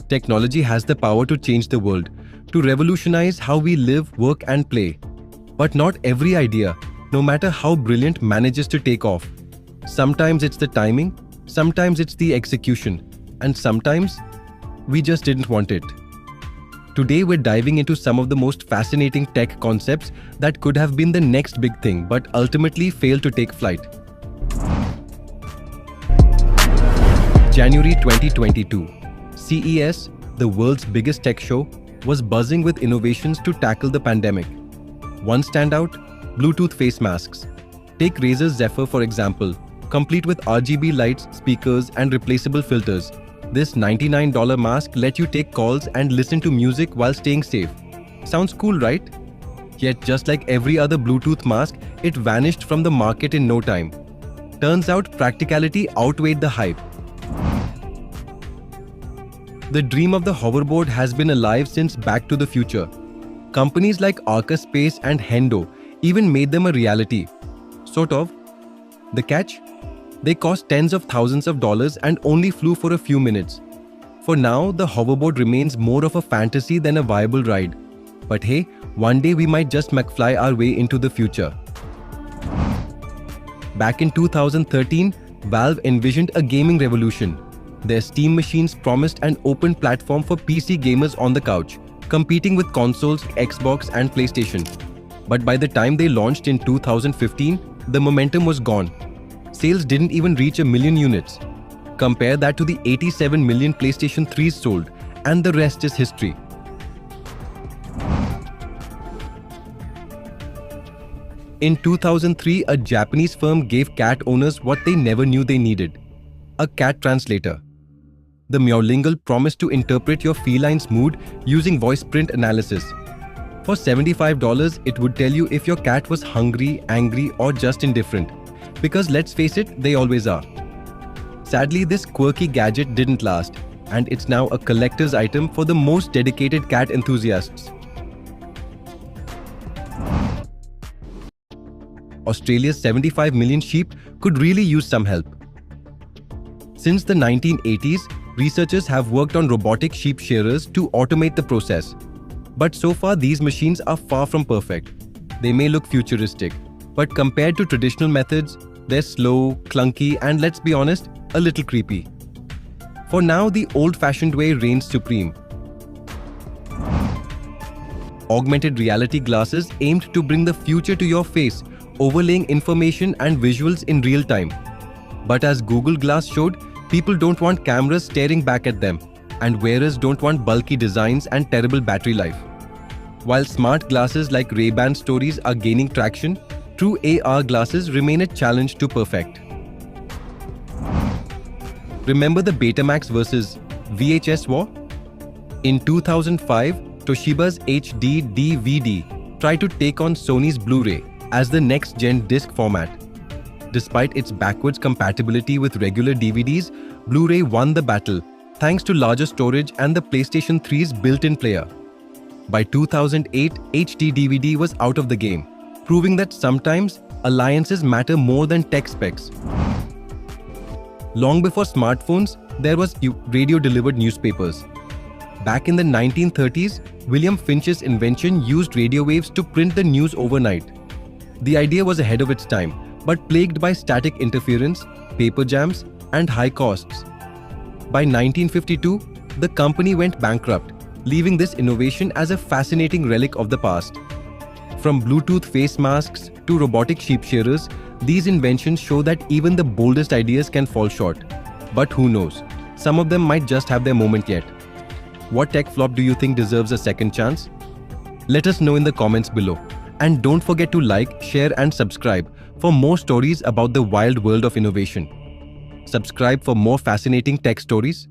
Technology has the power to change the world, to revolutionize how we live, work, and play. But not every idea, no matter how brilliant, manages to take off. Sometimes it's the timing, sometimes it's the execution, and sometimes we just didn't want it. Today we're diving into some of the most fascinating tech concepts that could have been the next big thing but ultimately failed to take flight. January 2022. CES, the world's biggest tech show, was buzzing with innovations to tackle the pandemic. One standout: Bluetooth face masks. Take Razer's Zephyr for example, complete with RGB lights, speakers, and replaceable filters. This $99 mask let you take calls and listen to music while staying safe. Sounds cool, right? Yet just like every other Bluetooth mask, it vanished from the market in no time. Turns out practicality outweighed the hype. The dream of the hoverboard has been alive since Back to the Future. Companies like Arca Space and Hendo even made them a reality. Sort of. The catch? They cost tens of thousands of dollars and only flew for a few minutes. For now, the hoverboard remains more of a fantasy than a viable ride. But hey, one day we might just McFly our way into the future. Back in 2013, Valve envisioned a gaming revolution. Their Steam machines promised an open platform for PC gamers on the couch, competing with consoles, Xbox, and PlayStation. But by the time they launched in 2015, the momentum was gone. Sales didn't even reach 1 million units. Compare that to the 87 million PlayStation 3s sold, and the rest is history. In 2003, a Japanese firm gave cat owners what they never knew they needed: a cat translator. The Meowlingual promised to interpret your feline's mood using voice print analysis. For $75, it would tell you if your cat was hungry, angry, or just indifferent. Because let's face it, they always are. Sadly, this quirky gadget didn't last, and it's now a collector's item for the most dedicated cat enthusiasts. Australia's 75 million sheep could really use some help. Since the 1980s, researchers have worked on robotic sheep shearers to automate the process. But so far, these machines are far from perfect. They may look futuristic, but compared to traditional methods, they're slow, clunky, and let's be honest, a little creepy. For now, the old-fashioned way reigns supreme. Augmented reality glasses aimed to bring the future to your face, overlaying information and visuals in real time. But as Google Glass showed, people don't want cameras staring back at them, and wearers don't want bulky designs and terrible battery life. While smart glasses like Ray-Ban Stories are gaining traction, true AR glasses remain a challenge to perfect. Remember the Betamax versus VHS war? In 2005, Toshiba's HD DVD tried to take on Sony's Blu-ray as the next-gen disc format. Despite its backwards compatibility with regular DVDs, Blu-ray won the battle thanks to larger storage and the PlayStation 3's built-in player. By 2008, HD DVD was out of the game, proving that sometimes alliances matter more than tech specs. Long before smartphones, there was radio-delivered newspapers. Back in the 1930s, William Finch's invention used radio waves to print the news overnight. The idea was ahead of its time, but plagued by static interference, paper jams, and high costs. By 1952, the company went bankrupt, leaving this innovation as a fascinating relic of the past. From Bluetooth face masks to robotic sheep shearers, these inventions show that even the boldest ideas can fall short. But who knows? Some of them might just have their moment yet. What tech flop do you think deserves a second chance? Let us know in the comments below. And don't forget to like, share, and subscribe for more stories about the wild world of innovation. Subscribe for more fascinating tech stories.